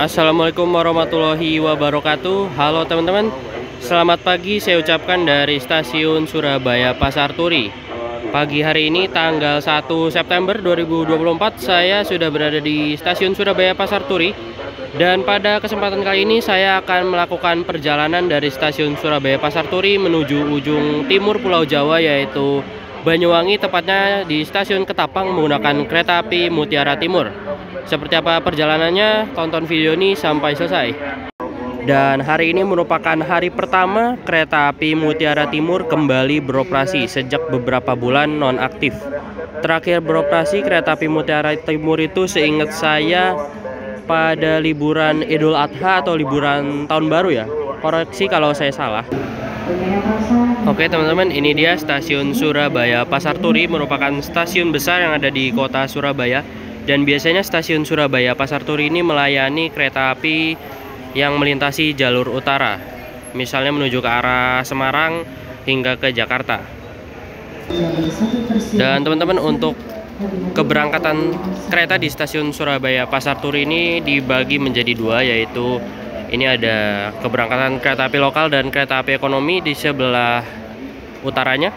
Assalamualaikum warahmatullahi wabarakatuh. Halo teman-teman, selamat pagi saya ucapkan dari stasiun Surabaya Pasar Turi. Pagi hari ini tanggal 1 September 2024 saya sudah berada di stasiun Surabaya Pasar Turi. Dan pada kesempatan kali ini saya akan melakukan perjalanan dari stasiun Surabaya Pasar Turi menuju ujung timur Pulau Jawa, yaitu Banyuwangi, tepatnya di stasiun Ketapang menggunakan kereta api Mutiara Timur. Seperti apa perjalanannya, tonton video ini sampai selesai. Dan hari ini merupakan hari pertama kereta api Mutiara Timur kembali beroperasi sejak beberapa bulan nonaktif. Terakhir beroperasi kereta api Mutiara Timur itu seingat saya pada liburan Idul Adha atau liburan tahun baru ya. Koreksi kalau saya salah. Oke teman-teman, ini dia stasiun Surabaya Pasar Turi, merupakan stasiun besar yang ada di kota Surabaya. Dan biasanya stasiun Surabaya Pasar Turi ini melayani kereta api yang melintasi jalur utara, misalnya menuju ke arah Semarang hingga ke Jakarta. Dan teman-teman, untuk keberangkatan kereta di stasiun Surabaya Pasar Turi ini dibagi menjadi dua, yaitu ini ada keberangkatan kereta api lokal dan kereta api ekonomi di sebelah utaranya.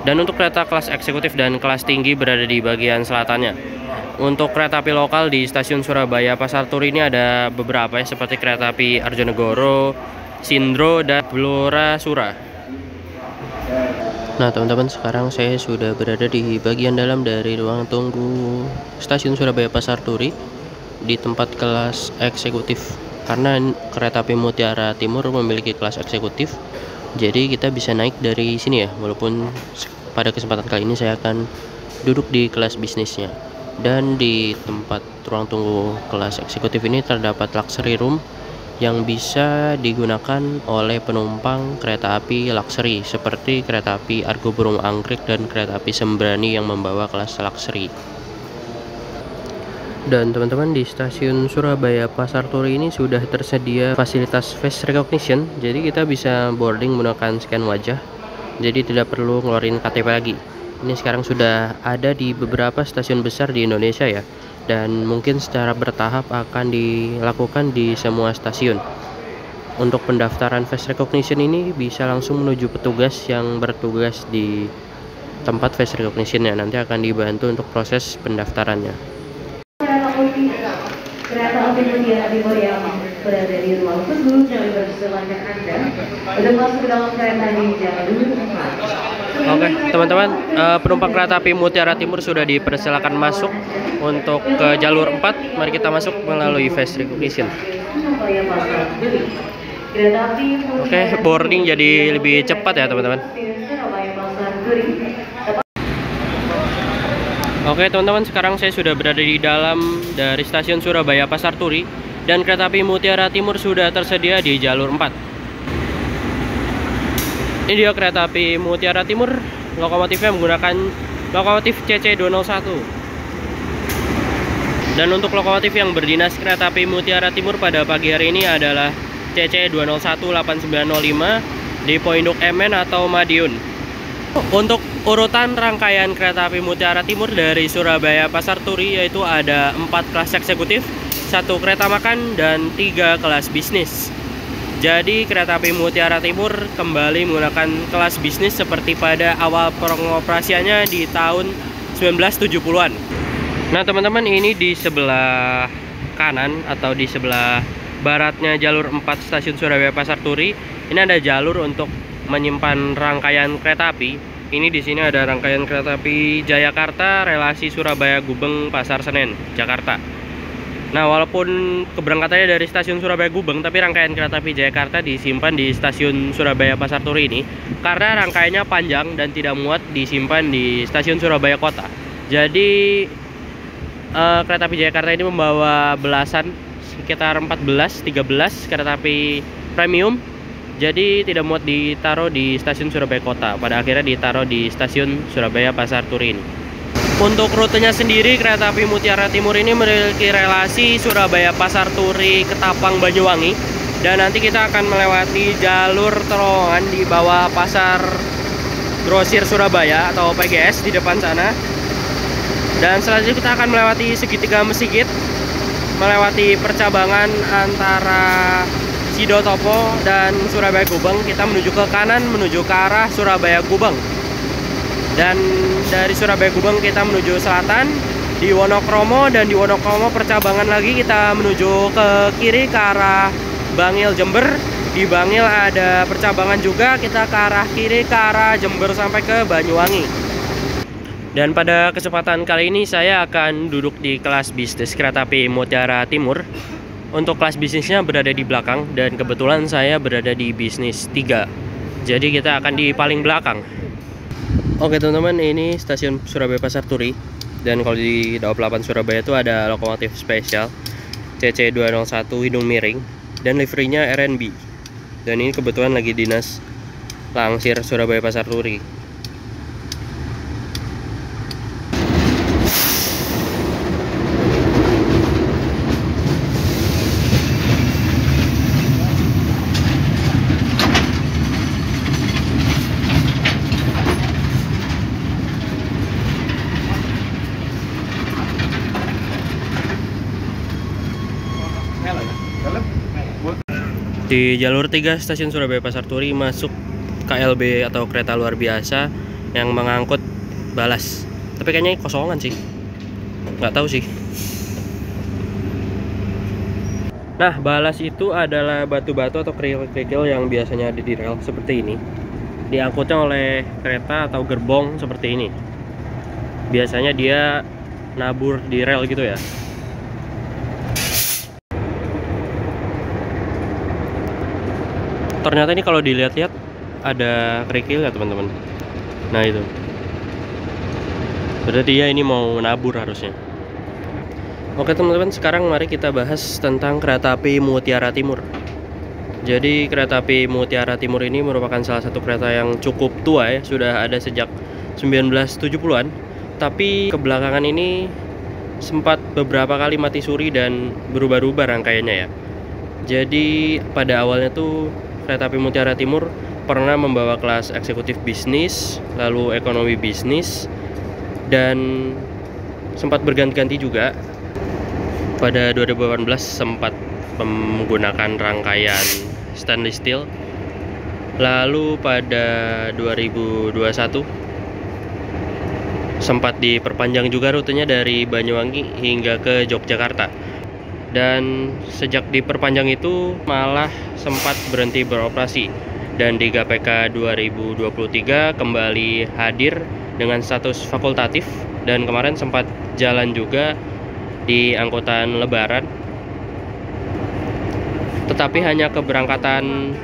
Dan untuk kereta kelas eksekutif dan kelas tinggi berada di bagian selatannya. Untuk kereta api lokal di stasiun Surabaya Pasar Turi ini ada beberapa ya, seperti kereta api Arjonegoro, Sindro, dan Blora Sura. Nah teman-teman, sekarang saya sudah berada di bagian dalam dari ruang tunggu stasiun Surabaya Pasar Turi di tempat kelas eksekutif. Karena kereta api Mutiara Timur memiliki kelas eksekutif, jadi kita bisa naik dari sini ya, walaupun pada kesempatan kali ini saya akan duduk di kelas bisnisnya. Dan di tempat ruang tunggu kelas eksekutif ini terdapat luxury room yang bisa digunakan oleh penumpang kereta api luxury seperti kereta api Argo Burung Anggrek dan kereta api Sembrani yang membawa kelas luxury. Dan teman-teman, di stasiun Surabaya Pasar Turi ini sudah tersedia fasilitas face recognition, jadi kita bisa boarding menggunakan scan wajah, jadi tidak perlu ngeluarin KTP lagi. Ini sekarang sudah ada di beberapa stasiun besar di Indonesia ya, dan mungkin secara bertahap akan dilakukan di semua stasiun. Untuk pendaftaran face recognition ini bisa langsung menuju petugas yang bertugas di tempat face recognition ya, nanti akan dibantu untuk proses pendaftarannya. Kereta api Mutiara Timur yang berada di ruang tunggu, kami bersilakan Anda untuk masuk ke dalam kereta di jalur 4. Oke teman-teman, penumpang kereta api Mutiara Timur sudah dipersilakan masuk untuk ke jalur 4. Mari kita masuk melalui face recognition. Oke, boarding jadi lebih cepat ya teman-teman. Oke teman-teman, sekarang saya sudah berada di dalam dari stasiun Surabaya Pasar Turi, dan kereta api Mutiara Timur sudah tersedia di jalur 4. Ini dia kereta api Mutiara Timur, lokomotifnya menggunakan lokomotif CC201. Dan untuk lokomotif yang berdinas kereta api Mutiara Timur pada pagi hari ini adalah CC201-8905 di Poinduk MN atau Madiun. Untuk urutan rangkaian kereta api Mutiara Timur dari Surabaya Pasar Turi, yaitu ada 4 kelas eksekutif, 1 kereta makan, dan 3 kelas bisnis. Jadi kereta api Mutiara Timur kembali menggunakan kelas bisnis seperti pada awal pengoperasiannya di tahun 1970-an. Nah teman-teman, ini di sebelah kanan atau di sebelah baratnya jalur 4 stasiun Surabaya Pasar Turi, ini ada jalur untuk menyimpan rangkaian kereta api. Ini di sini ada rangkaian kereta api Jayakarta relasi Surabaya Gubeng Pasar Senen Jakarta. Nah, walaupun keberangkatannya dari stasiun Surabaya Gubeng, tapi rangkaian kereta api Jayakarta disimpan di stasiun Surabaya Pasar Turi ini karena rangkaiannya panjang dan tidak muat disimpan di stasiun Surabaya Kota. Jadi kereta api Jayakarta ini membawa belasan, sekitar 14-13 kereta api premium. Jadi tidak muat ditaruh di stasiun Surabaya Kota, pada akhirnya ditaruh di stasiun Surabaya Pasar Turi ini. Untuk rutenya sendiri, kereta api Mutiara Timur ini memiliki relasi Surabaya Pasar Turi Ketapang Banyuwangi, dan nanti kita akan melewati jalur terowongan di bawah Pasar Grosir Surabaya atau PGS di depan sana. Dan selanjutnya kita akan melewati segitiga Mesigit melewati percabangan antara Sidotopo dan Surabaya Gubeng. Kita menuju ke kanan menuju ke arah Surabaya Gubeng. Dan dari Surabaya Gubeng kita menuju selatan di Wonokromo, dan di Wonokromo percabangan lagi kita menuju ke kiri ke arah Bangil Jember. Di Bangil ada percabangan juga, kita ke arah kiri ke arah Jember sampai ke Banyuwangi. Dan pada kesempatan kali ini saya akan duduk di kelas bisnis kereta api Mutiara Timur. Untuk kelas bisnisnya berada di belakang, dan kebetulan saya berada di bisnis 3. Jadi kita akan di paling belakang. Oke teman-teman, ini stasiun Surabaya Pasar Turi. Dan kalau di Daob 8 Surabaya itu ada lokomotif spesial CC201 hidung miring, dan liverynya RNB. Dan ini kebetulan lagi dinas langsir Surabaya Pasar Turi. Di jalur 3 stasiun Surabaya Pasar Turi masuk KLB atau kereta luar biasa yang mengangkut balas. Tapi kayaknya kosongan sih, nggak tahu sih. Nah, balas itu adalah batu-batu atau kerikil-kerikil yang biasanya ada di rel seperti ini. Diangkutnya oleh kereta atau gerbong seperti ini. Biasanya dia nabur di rel gitu ya. Ternyata ini kalau dilihat-lihat ada kerikil ya teman-teman. Nah itu, berarti ya ini mau nabur harusnya. Oke teman-teman, sekarang mari kita bahas tentang kereta api Mutiara Timur. Jadi kereta api Mutiara Timur ini merupakan salah satu kereta yang cukup tua ya, sudah ada sejak 1970-an. Tapi kebelakangan ini sempat beberapa kali mati suri dan berubah-ubah rangkaiannya ya. Jadi pada awalnya tuh kereta api Mutiara Timur pernah membawa kelas eksekutif bisnis, lalu ekonomi bisnis, dan sempat berganti-ganti juga. Pada 2018 sempat menggunakan rangkaian stainless steel. Lalu pada 2021 sempat diperpanjang juga rutenya dari Banyuwangi hingga ke Yogyakarta. Dan sejak diperpanjang itu malah sempat berhenti beroperasi, dan di GPK 2023 kembali hadir dengan status fakultatif, dan kemarin sempat jalan juga di angkutan lebaran, tetapi hanya keberangkatan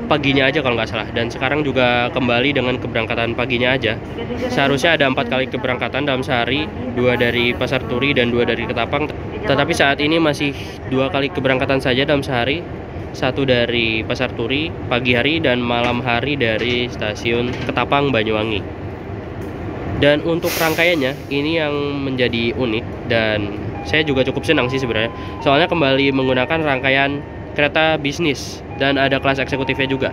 paginya aja kalau nggak salah, dan sekarang juga kembali dengan keberangkatan paginya aja. Seharusnya ada 4 kali keberangkatan dalam sehari, 2 dari Pasar Turi dan 2 dari Ketapang, tetapi saat ini masih 2 kali keberangkatan saja dalam sehari, 1 dari Pasar Turi pagi hari dan malam hari dari stasiun Ketapang Banyuwangi. Dan untuk rangkaiannya ini yang menjadi unik, dan saya juga cukup senang sih sebenarnya, soalnya kembali menggunakan rangkaian kereta bisnis dan ada kelas eksekutifnya juga.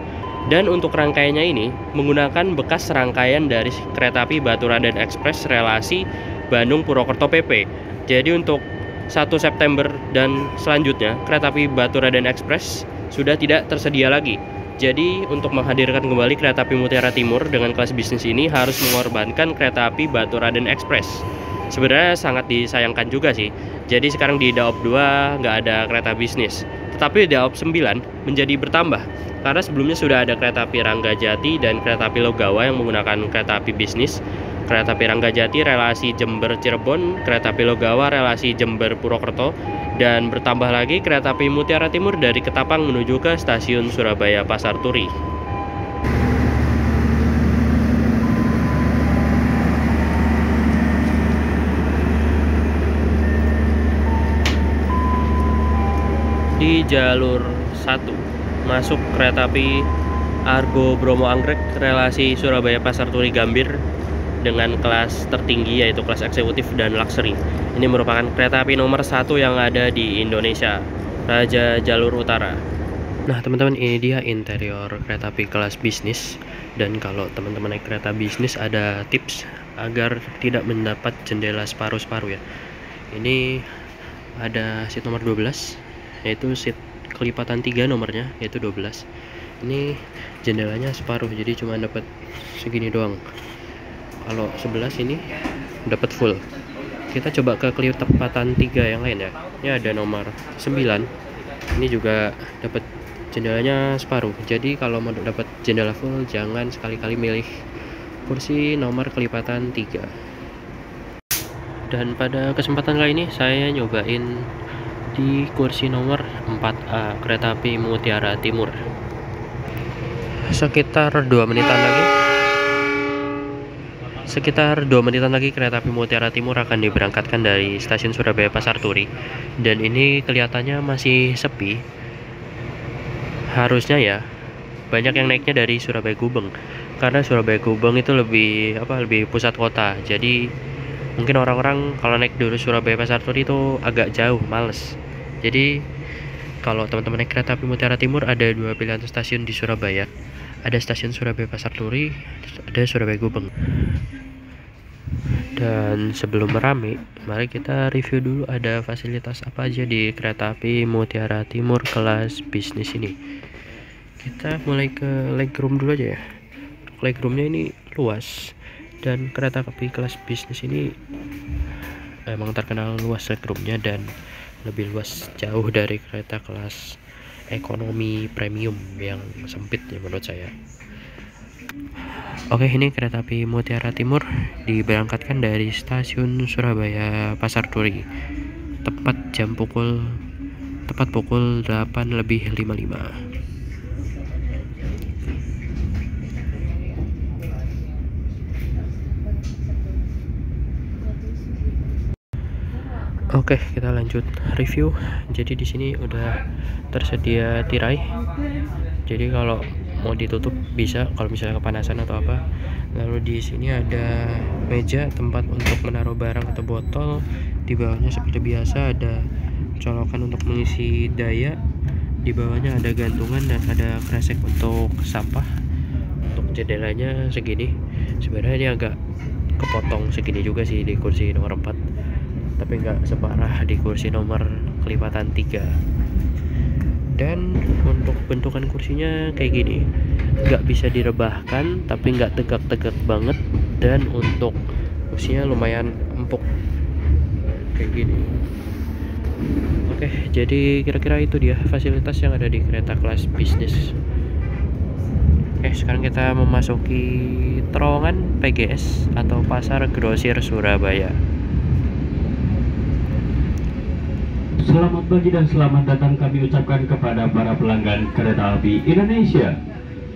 Dan untuk rangkaiannya ini menggunakan bekas rangkaian dari kereta api Baturaden Express relasi Bandung Purwokerto PP. Jadi untuk 1 September dan selanjutnya kereta api Baturaden Express sudah tidak tersedia lagi. Jadi untuk menghadirkan kembali kereta api Mutiara Timur dengan kelas bisnis ini harus mengorbankan kereta api Baturaden Express. Sebenarnya sangat disayangkan juga sih. Jadi sekarang di Daob 2 nggak ada kereta bisnis, tetapi di Daob 9 menjadi bertambah, karena sebelumnya sudah ada kereta api Ranggajati dan kereta api Logawa yang menggunakan kereta api bisnis. Kereta api Ranggajati relasi Jember Cirebon, kereta api Logawa relasi Jember Purwokerto, dan bertambah lagi kereta api Mutiara Timur dari Ketapang menuju ke stasiun Surabaya Pasar Turi. Di jalur 1 masuk kereta api Argo Bromo Anggrek relasi Surabaya Pasar Turi Gambir dengan kelas tertinggi yaitu kelas eksekutif dan luxury. Ini merupakan kereta api nomor 1 yang ada di Indonesia, Raja Jalur Utara. Nah teman-teman, ini dia interior kereta api kelas bisnis. Dan kalau teman-teman naik kereta bisnis ada tips agar tidak mendapat jendela separuh-separuh ya. Ini ada seat nomor 12, yaitu seat kelipatan 3 nomornya, yaitu 12. Ini jendelanya separuh, jadi cuma dapat segini doang. Kalau 11 ini dapat full. Kita coba ke kelipatan 3 yang lain ya. Ini ada nomor 9. Ini juga dapat jendelanya separuh. Jadi kalau mau dapat jendela full, jangan sekali-kali milih kursi nomor kelipatan 3. Dan pada kesempatan kali ini saya nyobain di kursi nomor 4A kereta api Mutiara Timur. Sekitar 2 menitan lagi kereta api Mutiara Timur akan diberangkatkan dari stasiun Surabaya Pasar Turi. Dan ini kelihatannya masih sepi. Harusnya ya banyak yang naiknya dari Surabaya Gubeng, karena Surabaya Gubeng itu lebih pusat kota. Jadi mungkin orang-orang kalau naik dari Surabaya Pasar Turi itu agak jauh, males. Jadi kalau teman-teman naik kereta api Mutiara Timur, ada 2 pilihan stasiun di Surabaya. Ada stasiun Surabaya Pasar Turi, ada Surabaya Gubeng. Dan sebelum merame, mari kita review dulu ada fasilitas apa aja di kereta api Mutiara Timur kelas bisnis ini. Kita mulai ke legroom dulu aja ya. Legroomnya ini luas, dan kereta api kelas bisnis ini emang terkenal luas legroomnya, dan lebih luas jauh dari kereta kelas ekonomi premium yang sempit ya menurut saya. Oke, ini kereta api Mutiara Timur diberangkatkan dari stasiun Surabaya Pasar Turi tepat pukul 8:55. Oke, kita lanjut review. Jadi di sini udah tersedia tirai. Jadi kalau mau ditutup bisa, kalau misalnya kepanasan atau apa. Lalu di sini ada meja tempat untuk menaruh barang atau botol. Di bawahnya seperti biasa ada colokan untuk mengisi daya. Di bawahnya ada gantungan dan ada kresek untuk sampah. Untuk jendelanya segini. Sebenarnya ini agak kepotong segini juga sih di kursi nomor 4, tapi nggak separah di kursi nomor kelipatan 3. Dan untuk bentukan kursinya kayak gini, nggak bisa direbahkan tapi nggak tegak-tegak banget, dan untuk kursinya lumayan empuk kayak gini. Oke, jadi kira-kira itu dia fasilitas yang ada di kereta kelas bisnis. Oke, sekarang kita memasuki terowongan PGS atau Pasar Grosir Surabaya. Selamat pagi dan selamat datang kami ucapkan kepada para pelanggan kereta api Indonesia.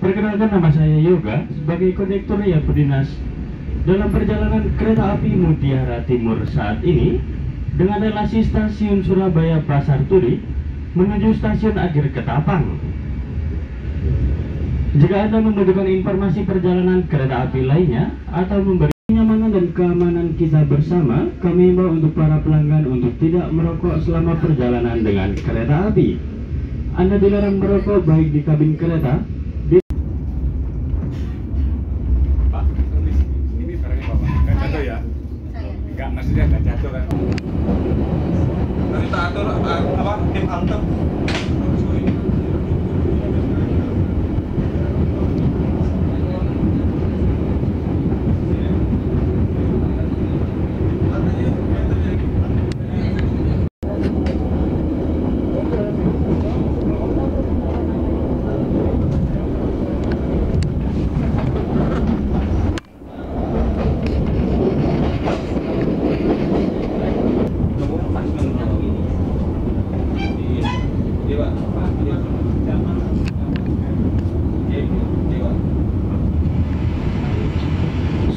Perkenalkan, nama saya Yoga sebagai kondektur yang berdinas dalam perjalanan kereta api Mutiara Timur saat ini dengan relasi stasiun Surabaya Pasar Turi menuju stasiun Akhir Ketapang. Jika Anda membutuhkan informasi perjalanan kereta api lainnya atau memberi kenyamanan dan keamanan kita bersama, kami himbau untuk para pelanggan untuk tidak merokok selama perjalanan dengan kereta api. Anda dilarang merokok baik di kabin kereta, Pak, ini barangnya Bapak, nggak jatuh ya? Nggak, maksudnya nggak jatuh kan? Nanti tak atur, tim halte.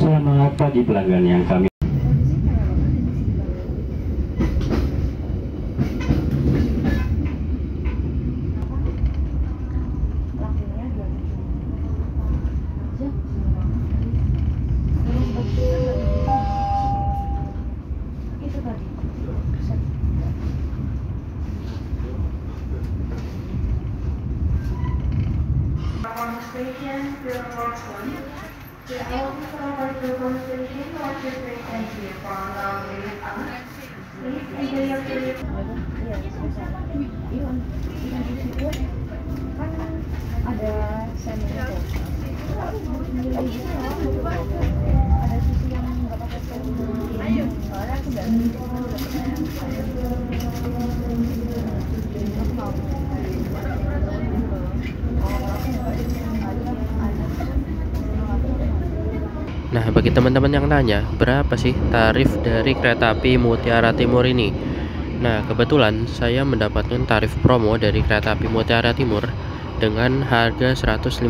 Selamat pagi pelanggan yang kami Station, Silver Point. The Alpha Station, watch your frequency from the way up. Ada semi ada susu yang nggak pakai soalnya aku nggak Nah, bagi teman-teman yang nanya, berapa sih tarif dari kereta api Mutiara Timur ini? Nah, kebetulan saya mendapatkan tarif promo dari kereta api Mutiara Timur dengan harga 150.000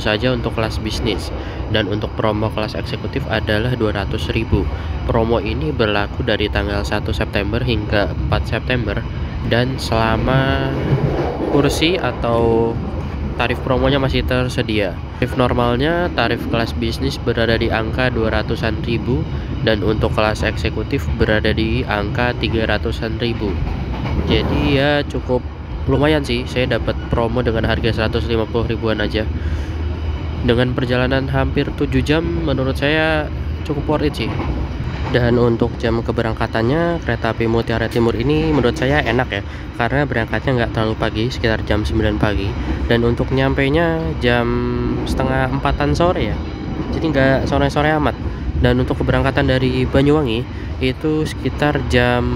saja untuk kelas bisnis, dan untuk promo kelas eksekutif adalah 200.000. Promo ini berlaku dari tanggal 1 September hingga 4 September, dan selama kursi atau tarif promonya masih tersedia. Tarif normalnya, tarif kelas bisnis berada di angka 200-an ribu, dan untuk kelas eksekutif berada di angka 300-an ribu. Jadi ya cukup lumayan sih, saya dapat promo dengan harga 150 ribuan aja. Dengan perjalanan hampir 7 jam, menurut saya cukup worth it sih. Dan untuk jam keberangkatannya, kereta api Mutiara Timur ini menurut saya enak ya, karena berangkatnya nggak terlalu pagi, sekitar jam 9 pagi, dan untuk nyampainya jam setengah 4-an sore ya, jadi nggak sore-sore amat. Dan untuk keberangkatan dari Banyuwangi itu sekitar jam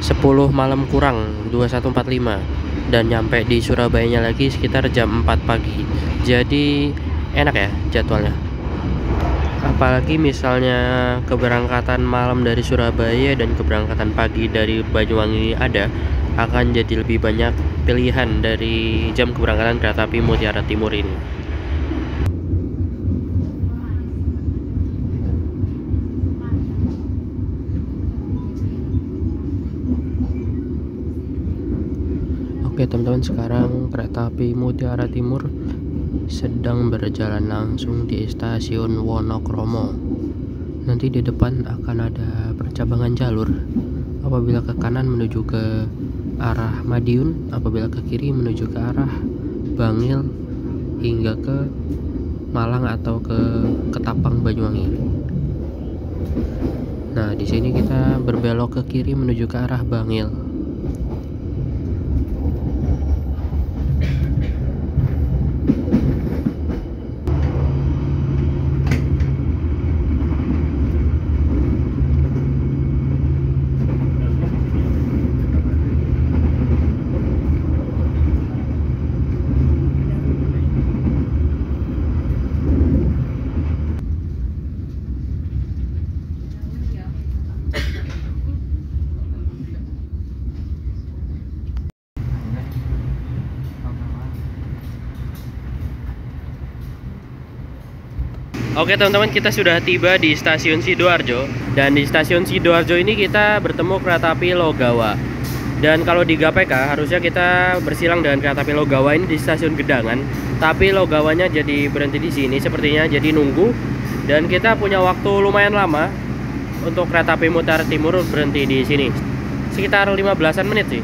10 malam kurang, 21.45, dan nyampe di Surabayanya lagi sekitar jam 4 pagi. Jadi enak ya jadwalnya. Apalagi misalnya keberangkatan malam dari Surabaya dan keberangkatan pagi dari Banyuwangi ada, akan jadi lebih banyak pilihan dari jam keberangkatan kereta api Mutiara Timur ini. Oke teman-teman, sekarang kereta api Mutiara Timur sedang berjalan langsung di stasiun Wonokromo. Nanti di depan akan ada percabangan jalur. Apabila ke kanan menuju ke arah Madiun, apabila ke kiri menuju ke arah Bangil hingga ke Malang atau ke Ketapang Banyuwangi. Nah, di sini kita berbelok ke kiri menuju ke arah Bangil. Oke teman-teman, kita sudah tiba di stasiun Sidoarjo, dan di stasiun Sidoarjo ini kita bertemu kereta api Logawa. Dan kalau di GPK harusnya kita bersilang dengan kereta api Logawa ini di stasiun Gedangan, tapi Logawanya jadi berhenti di sini sepertinya, jadi nunggu. Dan kita punya waktu lumayan lama untuk kereta api Mutiara Timur berhenti di sini, sekitar 15-an menit sih.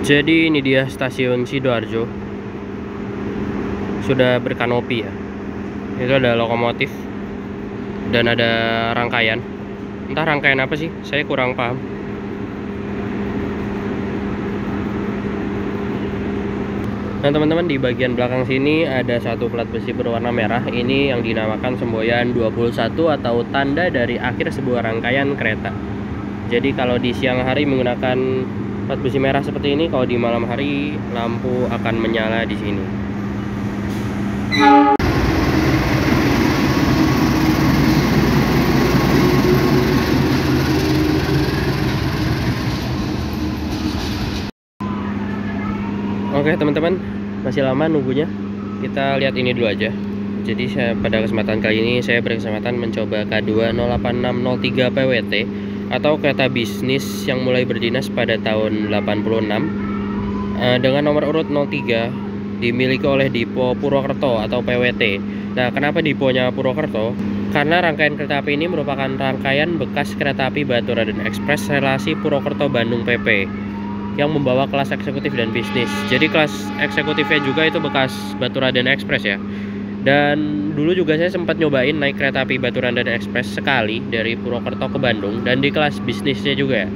Jadi ini dia stasiun Sidoarjo, sudah berkanopi ya. Itu ada lokomotif dan ada rangkaian. Entah rangkaian apa sih, saya kurang paham. Nah teman-teman, di bagian belakang sini ada satu plat besi berwarna merah. Ini yang dinamakan semboyan 21 atau tanda dari akhir sebuah rangkaian kereta. Jadi kalau di siang hari menggunakan plat besi merah seperti ini, kalau di malam hari lampu akan menyala di sini. Oke teman-teman, masih lama nunggunya. Kita lihat ini dulu aja. Jadi pada kesempatan kali ini saya berkesempatan mencoba K2 08603 PWT atau kereta bisnis yang mulai berdinas pada tahun 86 dengan nomor urut 03, dimiliki oleh Dipo Purwokerto atau PWT. Nah, kenapa diponya Purwokerto? Karena rangkaian kereta api ini merupakan rangkaian bekas kereta api Baturaden Express relasi Purwokerto-Bandung PP yang membawa kelas eksekutif dan bisnis. Jadi kelas eksekutifnya juga itu bekas Baturaden Express ya. Dan dulu juga saya sempat nyobain naik kereta api Baturaden Express sekali dari Purwokerto ke Bandung, dan di kelas bisnisnya juga ya.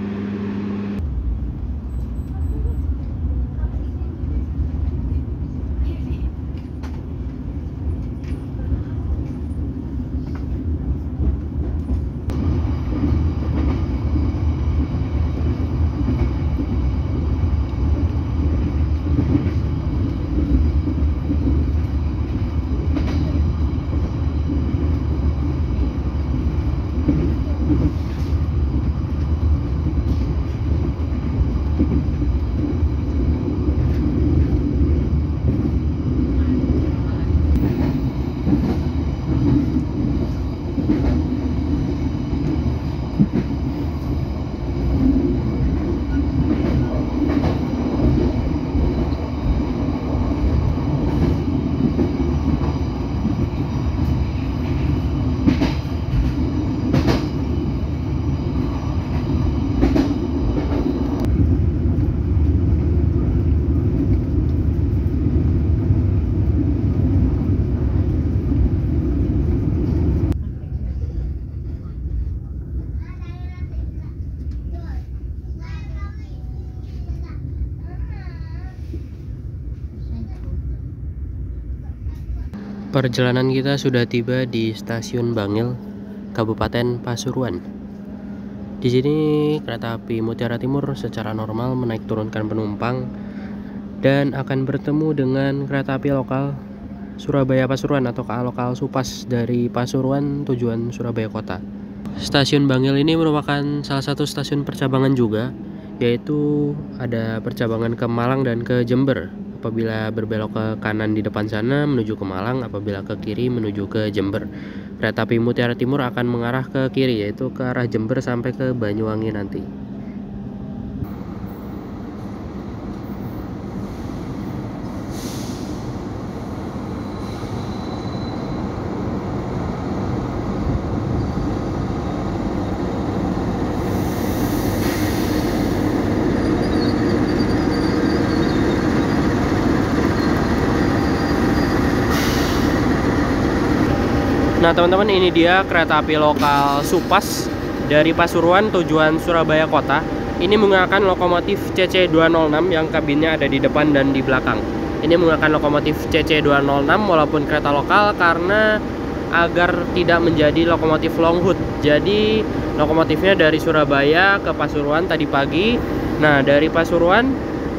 Perjalanan kita sudah tiba di Stasiun Bangil, Kabupaten Pasuruan. Di sini kereta api Mutiara Timur secara normal menaik turunkan penumpang dan akan bertemu dengan kereta api lokal Surabaya Pasuruan atau KA lokal Supas dari Pasuruan tujuan Surabaya Kota. Stasiun Bangil ini merupakan salah satu stasiun percabangan juga, yaitu ada percabangan ke Malang dan ke Jember. Apabila berbelok ke kanan di depan sana menuju ke Malang, apabila ke kiri menuju ke Jember. Kereta api Mutiara Timur akan mengarah ke kiri, yaitu ke arah Jember sampai ke Banyuwangi nanti. Nah teman-teman, ini dia kereta api lokal Supas dari Pasuruan tujuan Surabaya Kota. Ini menggunakan lokomotif CC206 yang kabinnya ada di depan dan di belakang. Ini menggunakan lokomotif CC206 walaupun kereta lokal karena agar tidak menjadi lokomotif long hood. Jadi lokomotifnya dari Surabaya ke Pasuruan tadi pagi. Nah dari Pasuruan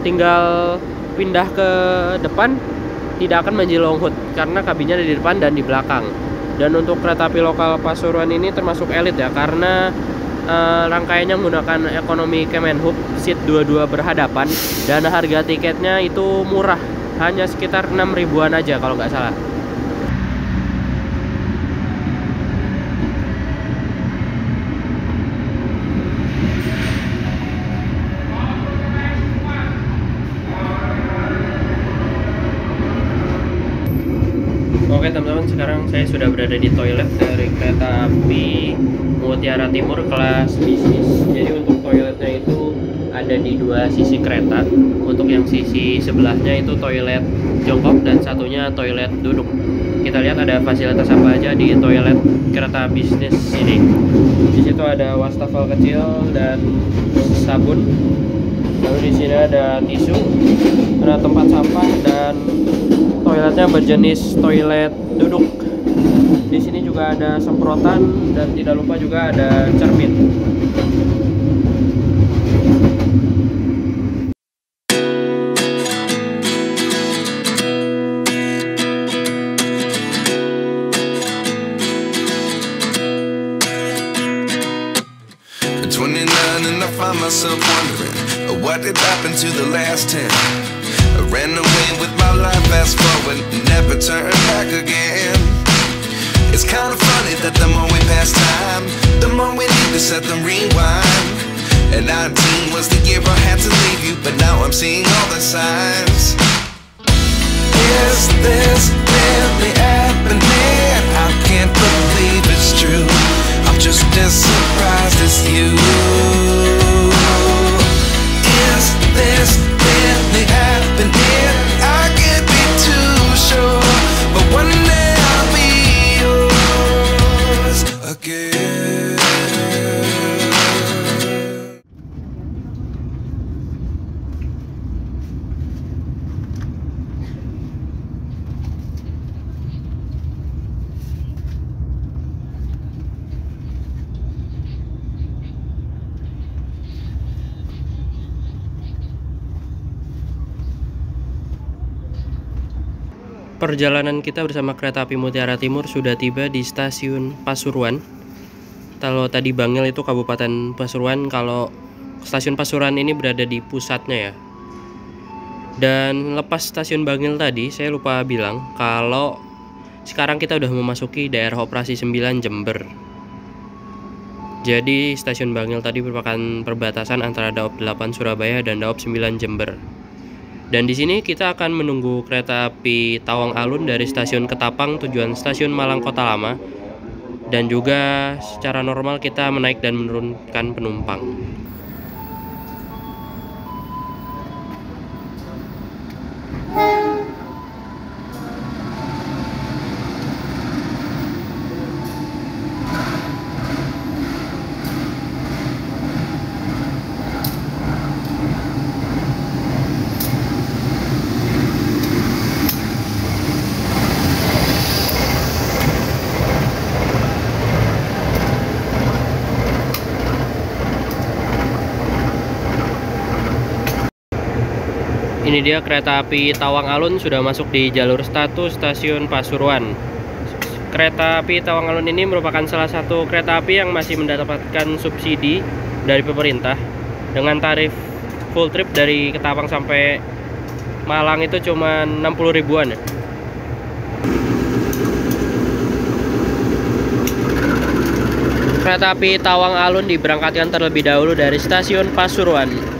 tinggal pindah ke depan, tidak akan menjadi long hood karena kabinnya ada di depan dan di belakang. Dan untuk kereta api lokal Pasuruan ini termasuk elit ya, karena rangkaiannya menggunakan ekonomi Kemenhub seat 22 berhadapan, dan harga tiketnya itu murah, hanya sekitar 6 ribuan aja kalau nggak salah. Oke teman-teman, sekarang saya sudah berada di toilet dari kereta api Mutiara Timur kelas bisnis. Jadi untuk toiletnya itu ada di dua sisi kereta. Untuk yang sisi sebelahnya itu toilet jongkok dan satunya toilet duduk. Kita lihat ada fasilitas apa aja di toilet kereta bisnis ini. Di situ ada wastafel kecil dan sabun. Lalu di sini ada tisu, ada tempat sampah, dan toiletnya berjenis toilet duduk. Di sini juga ada semprotan dan tidak lupa juga ada cermin. At 29 and I find myself wondering what did happen to the last 10. I ran away with my life, fast forward, never turn back again. It's kind of funny that the more we pass time, the more we need to set them rewind. And 19 was the year I had to leave you, but now I'm seeing all the signs. Is this really happening? I can't believe it's true. I'm just as surprised as you. Is this really happening? I can't be too sure, but one day I'll be yours again. Perjalanan kita bersama kereta api Mutiara Timur sudah tiba di stasiun Pasuruan. Kalau tadi Bangil itu Kabupaten Pasuruan, kalau stasiun Pasuruan ini berada di pusatnya ya. Dan lepas stasiun Bangil tadi, saya lupa bilang kalau sekarang kita udah memasuki daerah operasi 9 Jember. Jadi stasiun Bangil tadi merupakan perbatasan antara Daop 8 Surabaya dan Daop 9 Jember. Dan di sini kita akan menunggu kereta api Tawang Alun dari stasiun Ketapang tujuan stasiun Malang Kota Lama. Dan juga secara normal kita menaik dan menurunkan penumpang. Ini dia kereta api Tawang Alun sudah masuk di jalur status stasiun Pasuruan. Kereta api Tawang Alun ini merupakan salah satu kereta api yang masih mendapatkan subsidi dari pemerintah dengan tarif full trip dari Ketapang sampai Malang itu cuma 60 ribuan ya. Kereta api Tawang Alun diberangkatkan terlebih dahulu dari stasiun Pasuruan.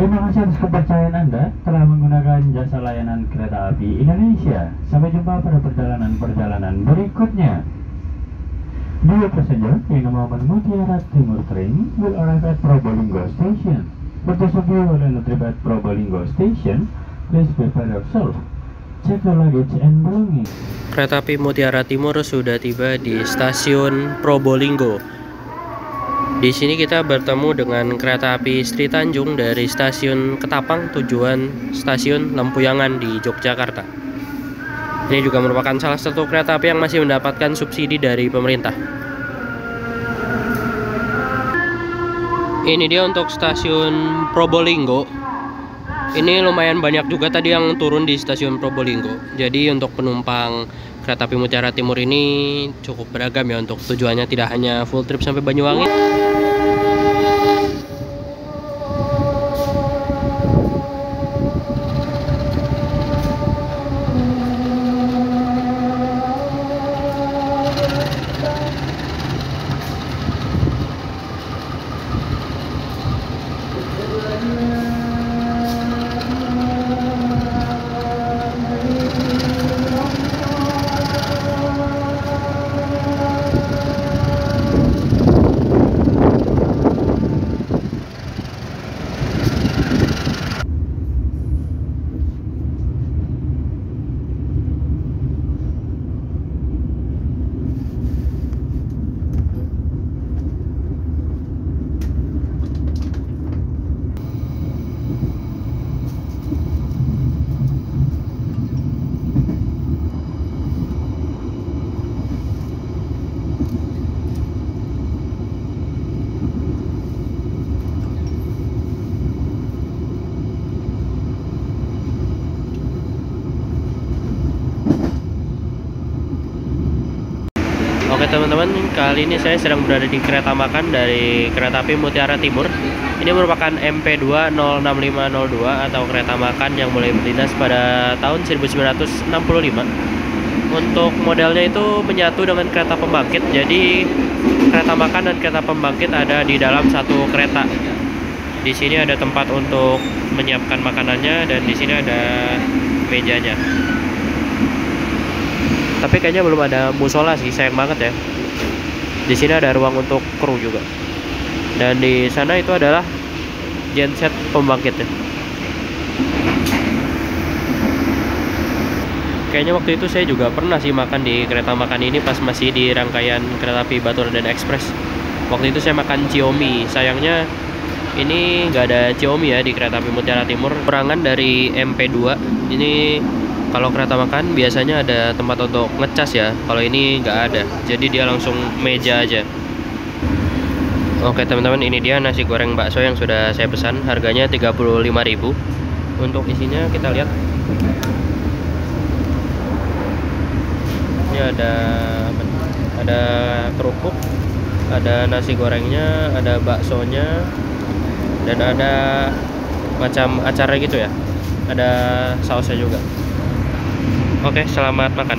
Terima kasih atas kepercayaan Anda telah menggunakan jasa layanan kereta api Indonesia. Sampai jumpa pada perjalanan berikutnya. Dear passenger in the moment Mutiara Timur train will arrive at Probolinggo Station. For those of you who are on the trip at Probolinggo Station, please prepare yourself. Check your luggage and belongings. Kereta api Mutiara Timur sudah tiba di stasiun Probolinggo. Di sini kita bertemu dengan kereta api Sri Tanjung dari stasiun Ketapang tujuan stasiun Lempuyangan di Yogyakarta. Ini juga merupakan salah satu kereta api yang masih mendapatkan subsidi dari pemerintah. Ini dia untuk stasiun Probolinggo. Ini lumayan banyak juga tadi yang turun di stasiun Probolinggo. Jadi untuk penumpang kereta api Mutiara Timur ini cukup beragam ya, untuk tujuannya tidak hanya full trip sampai Banyuwangi. Oke teman-teman, kali ini saya sedang berada di kereta makan dari kereta api Mutiara Timur. Ini merupakan MP2 06502 atau kereta makan yang mulai berdinas pada tahun 1965. Untuk modelnya itu menyatu dengan kereta pembangkit, jadi kereta makan dan kereta pembangkit ada di dalam satu kereta. Di sini ada tempat untuk menyiapkan makanannya dan di sini ada mejanya. Tapi kayaknya belum ada musola sih, sayang banget ya. Di sini ada ruang untuk kru juga. Dan di sana itu adalah genset pembangkitnya. Kayaknya waktu itu saya juga pernah sih makan di kereta makan ini pas masih di rangkaian kereta api Baturan Express. Waktu itu saya makan Ciomi. Sayangnya ini nggak ada Ciomi ya di kereta api Mutiara Timur. Kurangan dari MP2 ini. Kalau kereta makan biasanya ada tempat untuk ngecas ya. Kalau ini nggak ada, jadi dia langsung meja aja. Oke teman-teman, ini dia nasi goreng bakso yang sudah saya pesan. Harganya 35.000. Untuk isinya kita lihat. Ini ada kerupuk, ada nasi gorengnya, ada baksonya, dan ada macam acar gitu ya. Ada sausnya juga. Oke, selamat makan.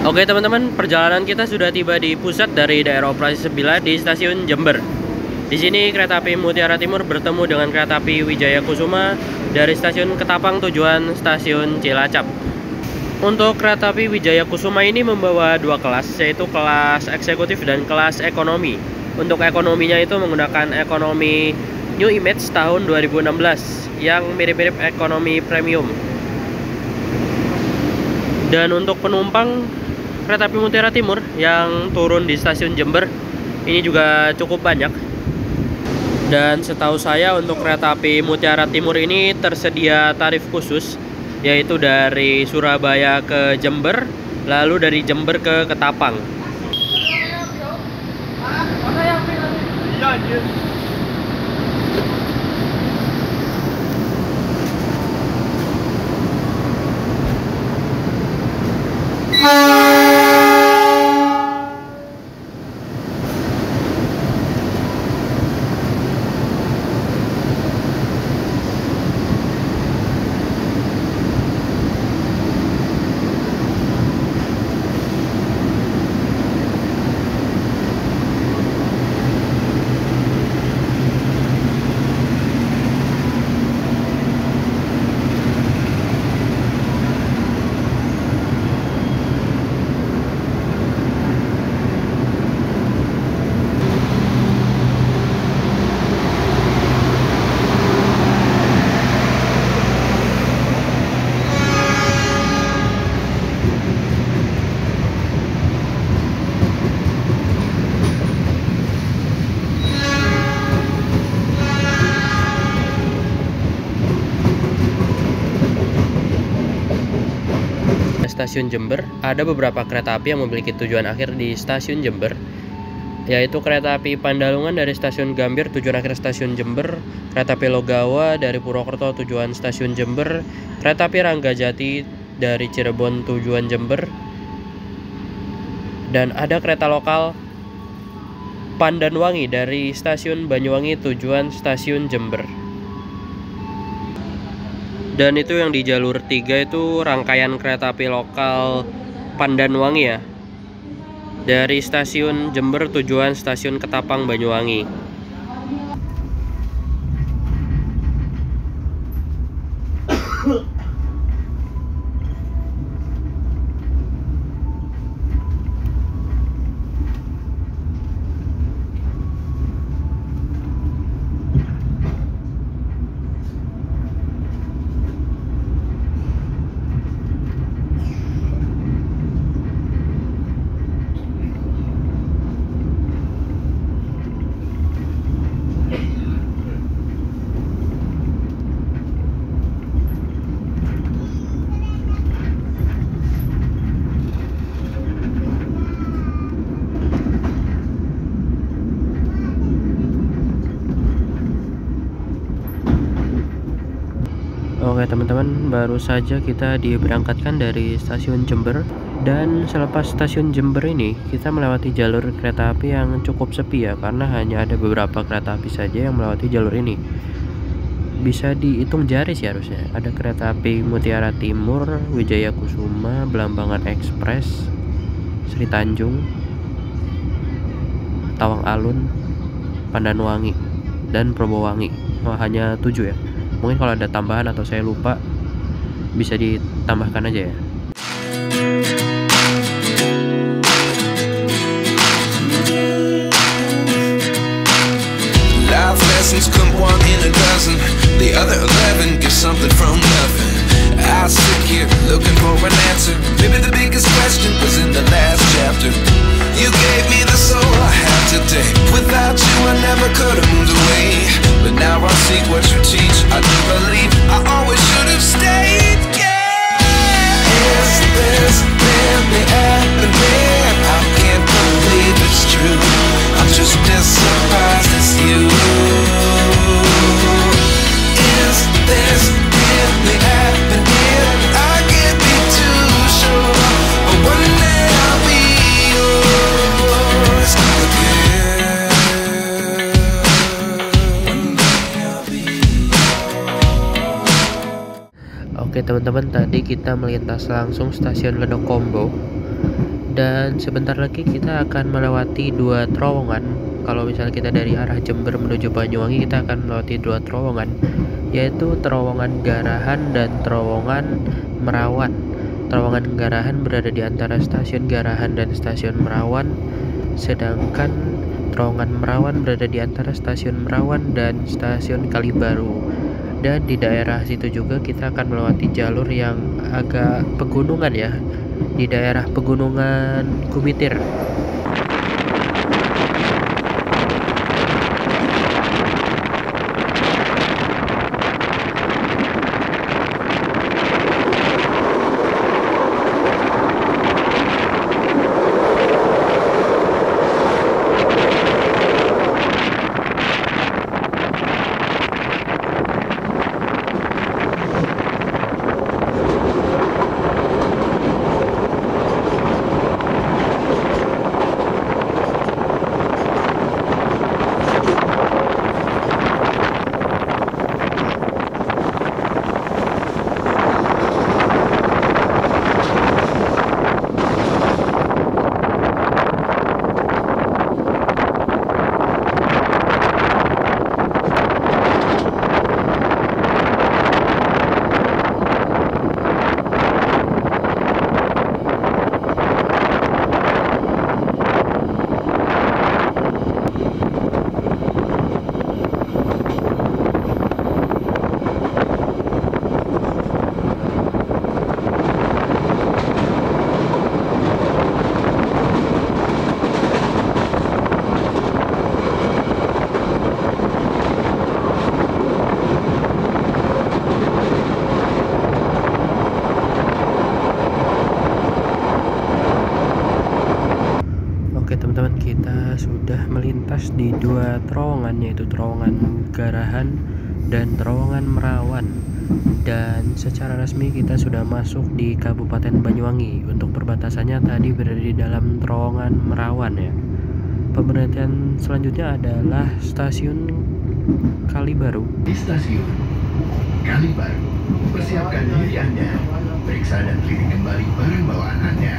Oke teman-teman, perjalanan kita sudah tiba di pusat dari daerah operasi 9 di stasiun Jember. Di sini kereta api Mutiara Timur bertemu dengan kereta api Wijaya Kusuma dari stasiun Ketapang tujuan stasiun Cilacap. Untuk kereta api Wijaya Kusuma ini membawa dua kelas, yaitu kelas eksekutif dan kelas ekonomi. Untuk ekonominya itu menggunakan ekonomi New Image tahun 2016 yang mirip-mirip ekonomi premium. Dan untuk penumpang kereta api Mutiara Timur yang turun di stasiun Jember ini juga cukup banyak. Dan setahu saya untuk kereta api Mutiara Timur ini tersedia tarif khusus, yaitu dari Surabaya ke Jember, lalu dari Jember ke Ketapang. Stasiun Jember, ada beberapa kereta api yang memiliki tujuan akhir di stasiun Jember, yaitu kereta api Pandalungan dari stasiun Gambir tujuan akhir stasiun Jember, kereta api Logawa dari Purwokerto tujuan stasiun Jember, kereta api Ranggajati dari Cirebon tujuan Jember, dan ada kereta lokal Pandanwangi dari stasiun Banyuwangi tujuan stasiun Jember. Dan itu yang di jalur 3 itu rangkaian kereta api lokal Pandanwangi ya, dari stasiun Jember tujuan stasiun Ketapang Banyuwangi. Oke teman-teman, baru saja kita diberangkatkan dari stasiun Jember. Dan selepas stasiun Jember ini kita melewati jalur kereta api yang cukup sepi ya, karena hanya ada beberapa kereta api saja yang melewati jalur ini. Bisa dihitung jari sih harusnya. Ada kereta api Mutiara Timur, Wijaya Kusuma, Belambangan Express, Sri Tanjung, Tawang Alun, Pandanwangi, dan Probowangi. Oh, hanya 7 ya. Mungkin kalau ada tambahan atau saya lupa bisa ditambahkan aja ya. Life lessons come one in a dozen. The other 11 give something from much. I do believe I always should have stayed. Yeah. Is this really happening? I can't believe it's true. I'm just as surprised as you. Is this really happening? I can't be too sure, but one day I'll be yours again. One day I'll be yours. Oke teman-teman, tadi kita melintas langsung stasiun Ledok Combo, dan sebentar lagi kita akan melewati dua terowongan. Kalau misalnya kita dari arah Jember menuju Banyuwangi, kita akan melewati dua terowongan, yaitu terowongan Garahan dan terowongan Merawan. Terowongan Garahan berada di antara stasiun Garahan dan stasiun Merawan, sedangkan terowongan Merawan berada di antara stasiun Merawan dan stasiun Kalibaru. Dan di daerah situ juga kita akan melewati jalur yang agak pegunungan ya, di daerah pegunungan Kumitir. Teman-teman, kita sudah melintas di dua terowongan, yaitu terowongan Garahan dan terowongan Merawan, dan secara resmi kita sudah masuk di Kabupaten Banyuwangi. Untuk perbatasannya tadi berada di dalam terowongan Merawan ya. Pemberhentian selanjutnya adalah stasiun Kalibaru. Di stasiun Kalibaru, persiapkan diri Anda, periksa dan teliti kembali barang bawaan Anda.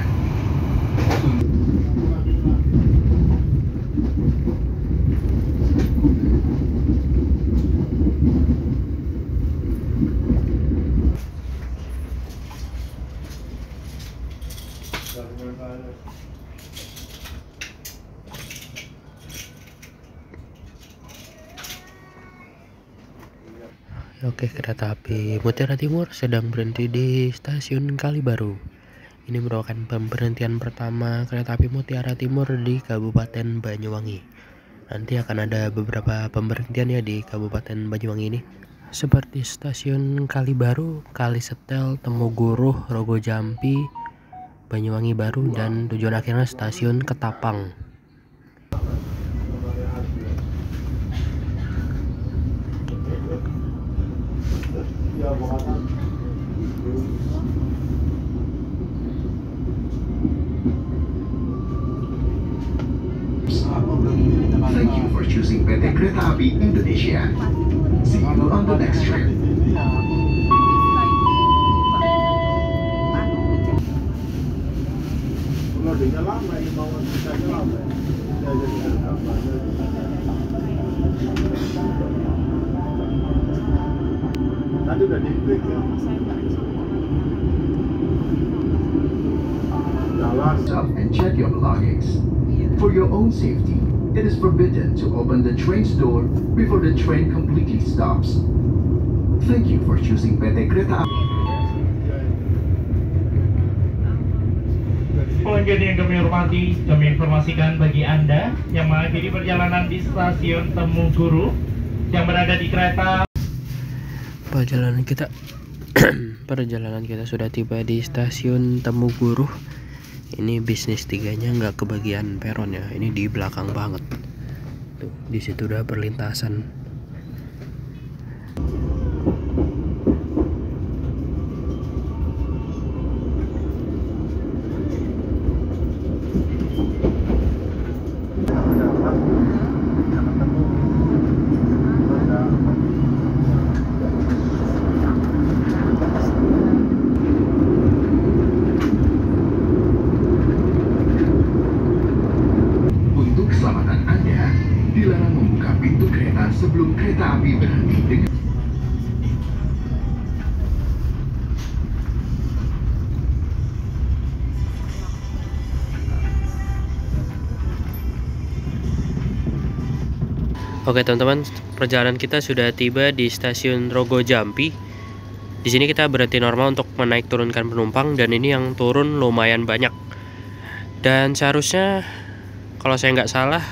Oke, kereta api Mutiara Timur sedang berhenti di stasiun Kalibaru. Ini merupakan pemberhentian pertama kereta api Mutiara Timur di Kabupaten Banyuwangi. Nanti akan ada beberapa pemberhentian ya di Kabupaten Banyuwangi ini, seperti stasiun Kalibaru, Kalisetel, Temuguruh, Rogojampi, Banyuwangi Baru, dan tujuan akhirnya stasiun Ketapang. Thank you for choosing PT Kereta Api Indonesia. See you on the next trip. Tadi udah diklik ya. Stop and check your belongings. For your own safety, it is forbidden to open the train's door before the train completely stops. Thank you for choosing PT Kereta Api. Pelanggan yang kami hormati, kami informasikan bagi Anda yang mengakhiri perjalanan di stasiun Temuguru yang berada di kereta. Perjalanan kita sudah tiba di stasiun Temuguruh. Ini bisnis 3-nya nggak kebagian peron ya. Ini di belakang banget. Tuh, di situ udah perlintasan. Sebelum kereta api berhenti dengan Oke teman-teman, perjalanan kita sudah tiba di stasiun Rogo Jampi. Di sini kita berhenti normal untuk menaik turunkan penumpang, dan ini yang turun lumayan banyak. Dan seharusnya kalau saya nggak salah,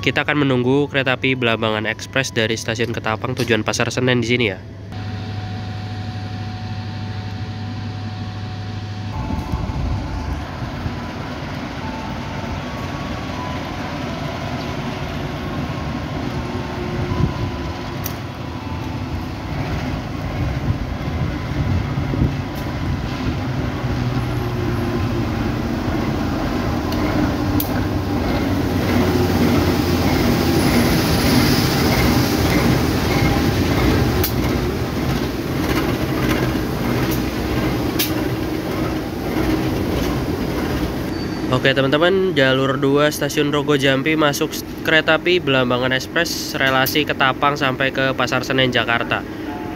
kita akan menunggu kereta api Belambangan Express dari stasiun Ketapang tujuan Pasar Senen di sini ya. Oke teman-teman, jalur 2 stasiun Rogo Jampi masuk kereta api Belambangan Express relasi Ketapang sampai ke Pasar Senen Jakarta.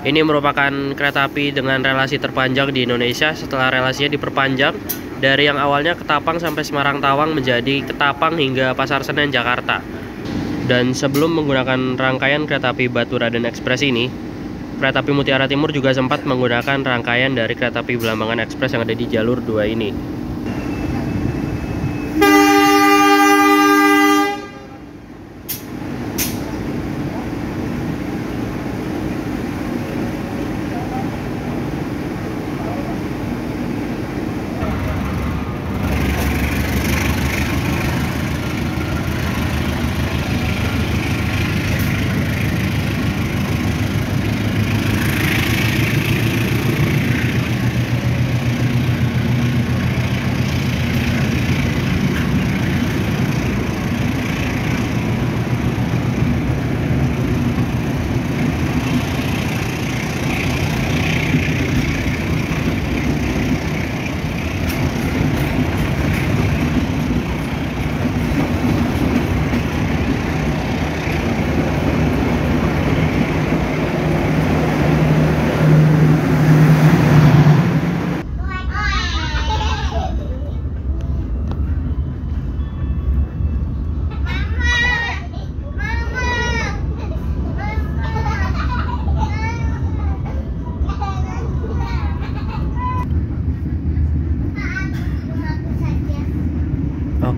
Ini merupakan kereta api dengan relasi terpanjang di Indonesia setelah relasinya diperpanjang dari yang awalnya Ketapang sampai Semarang Tawang menjadi Ketapang hingga Pasar Senen Jakarta. Dan sebelum menggunakan rangkaian kereta api Baturaden Express ini, kereta api Mutiara Timur juga sempat menggunakan rangkaian dari kereta api Belambangan Express yang ada di jalur 2 ini.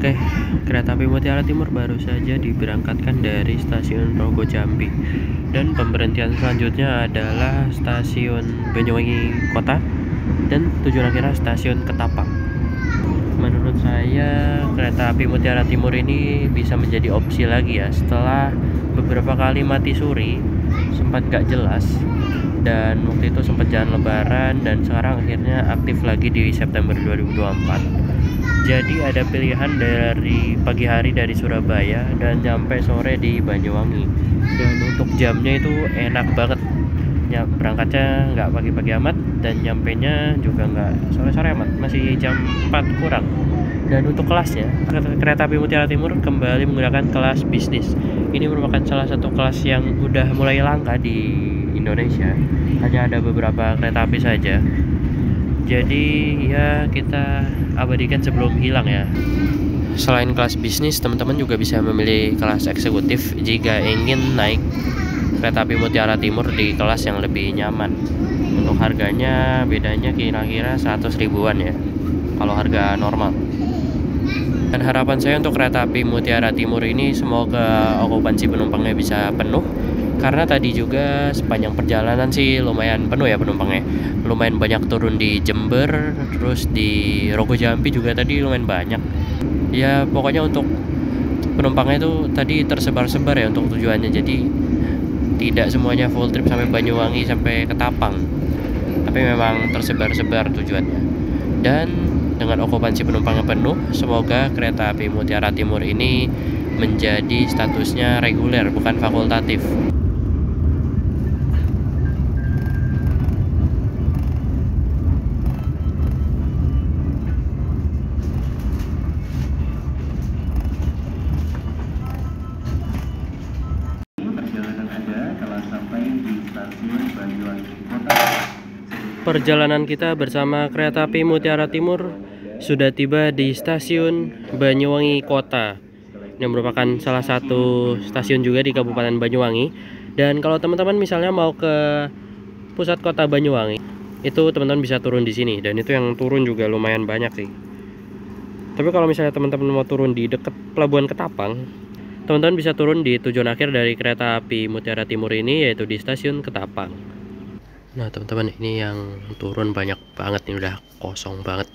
Oke, kereta api Mutiara Timur baru saja diberangkatkan dari stasiun Rogo Jampi, dan pemberhentian selanjutnya adalah stasiun Banyuwangi Kota dan tujuan akhirnya stasiun Ketapang. Menurut saya kereta api Mutiara Timur ini bisa menjadi opsi lagi ya, setelah beberapa kali mati suri, sempat gak jelas, dan waktu itu sempat jalan lebaran, dan sekarang akhirnya aktif lagi di September 2024. Jadi ada pilihan dari pagi hari dari Surabaya dan sampai sore di Banyuwangi. Dan untuk jamnya itu enak banget. Ya, berangkatnya nggak pagi-pagi amat dan nyampenya juga nggak sore-sore amat, masih jam 4 kurang. Dan untuk kelasnya, kereta api Mutiara Timur kembali menggunakan kelas bisnis. Ini merupakan salah satu kelas yang udah mulai langka di Indonesia. Hanya ada beberapa kereta api saja. Jadi ya kita abadikan sebelum hilang ya. Selain kelas bisnis, teman-teman juga bisa memilih kelas eksekutif jika ingin naik kereta api Mutiara Timur di kelas yang lebih nyaman. Untuk harganya bedanya kira-kira 100 ribuan ya, kalau harga normal. Dan harapan saya untuk kereta api Mutiara Timur ini semoga okupansi penumpangnya bisa penuh Karena tadi juga sepanjang perjalanan sih lumayan penuh ya penumpangnya. Lumayan banyak turun di Jember, terus di Rogo Jampi juga tadi lumayan banyak. Ya pokoknya untuk penumpangnya itu tadi tersebar-sebar ya untuk tujuannya. Jadi tidak semuanya full trip sampai Banyuwangi sampai Ketapang, tapi memang tersebar-sebar tujuannya. Dan dengan okupansi penumpang yang penuh, semoga kereta api Mutiara Timur ini menjadi statusnya reguler bukan fakultatif. Perjalanan kita bersama kereta api Mutiara Timur sudah tiba di stasiun Banyuwangi Kota. Ini merupakan salah satu stasiun juga di Kabupaten Banyuwangi. Dan kalau teman-teman misalnya mau ke pusat kota Banyuwangi, itu teman-teman bisa turun di sini. Dan itu yang turun juga lumayan banyak sih. Tapi kalau misalnya teman-teman mau turun di dekat Pelabuhan Ketapang, teman-teman bisa turun di tujuan akhir dari kereta api Mutiara Timur ini, yaitu di stasiun Ketapang. Nah teman-teman, ini yang turun banyak banget, ini udah kosong banget.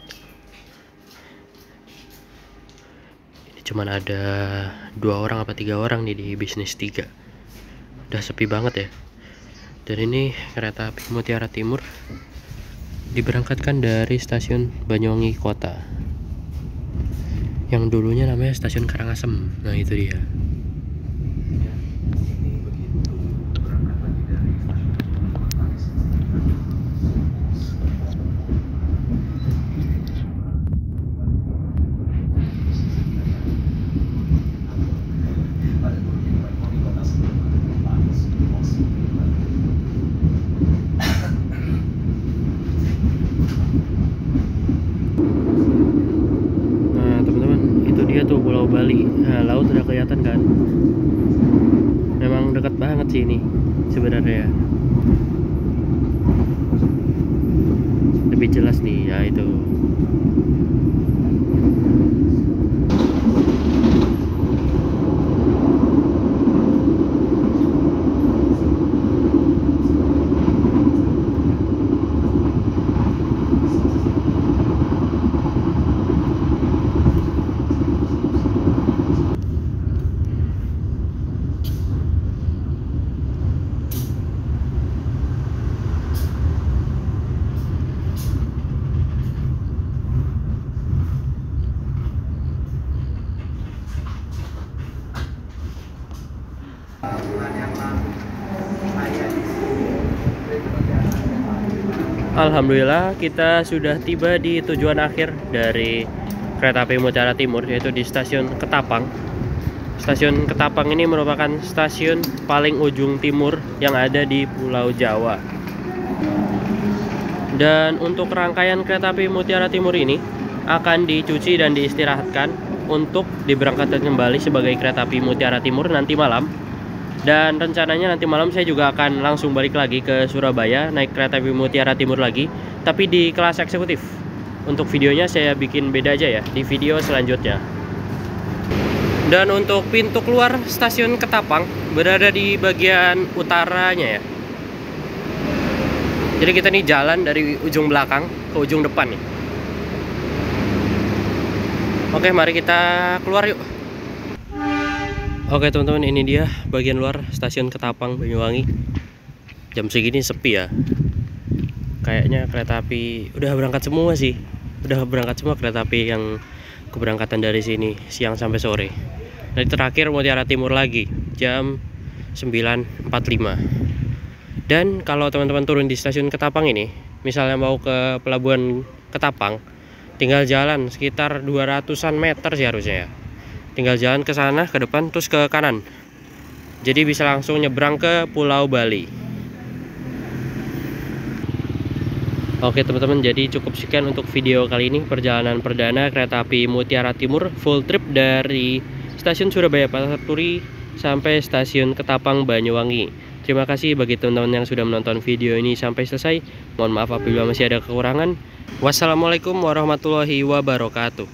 Ini cuman ada 2 orang apa 3 orang nih di bisnis 3. Udah sepi banget ya. Dan ini kereta api Mutiara Timur diberangkatkan dari stasiun Banyuwangi Kota, yang dulunya namanya stasiun Karangasem. Nah itu dia. Tuh Pulau Bali. Nah, laut udah kelihatan kan. Memang dekat banget sih ini sebenarnya. Lebih jelas nih, ya itu. Alhamdulillah kita sudah tiba di tujuan akhir dari kereta api Mutiara Timur, yaitu di stasiun Ketapang. Stasiun Ketapang ini merupakan stasiun paling ujung timur yang ada di Pulau Jawa. Dan untuk rangkaian kereta api Mutiara Timur ini akan dicuci dan diistirahatkan untuk diberangkatkan kembali sebagai kereta api Mutiara Timur nanti malam. Dan rencananya nanti malam saya juga akan langsung balik lagi ke Surabaya, naik kereta api Mutiara Timur lagi, tapi di kelas eksekutif. Untuk videonya saya bikin beda aja ya di video selanjutnya. Dan untuk pintu keluar stasiun Ketapang berada di bagian utaranya ya. Jadi kita nih jalan dari ujung belakang ke ujung depan nih. Oke, mari kita keluar yuk. Oke teman-teman, ini dia bagian luar stasiun Ketapang Banyuwangi. Jam segini sepi ya. Kayaknya kereta api udah berangkat semua sih. Udah berangkat semua kereta api yang keberangkatan dari sini siang sampai sore. Nanti terakhir Mutiara Timur lagi jam 9.45. Dan kalau teman-teman turun di stasiun Ketapang ini, misalnya mau ke Pelabuhan Ketapang, tinggal jalan sekitar 200-an meter sih harusnya ya. Tinggal jalan ke sana, ke depan, terus ke kanan. Jadi bisa langsung nyebrang ke Pulau Bali. Oke teman-teman, jadi cukup sekian untuk video kali ini. Perjalanan perdana kereta api Mutiara Timur full trip dari stasiun Surabaya Pasar Turi sampai stasiun Ketapang Banyuwangi. Terima kasih bagi teman-teman yang sudah menonton video ini sampai selesai. Mohon maaf apabila masih ada kekurangan. Wassalamualaikum warahmatullahi wabarakatuh.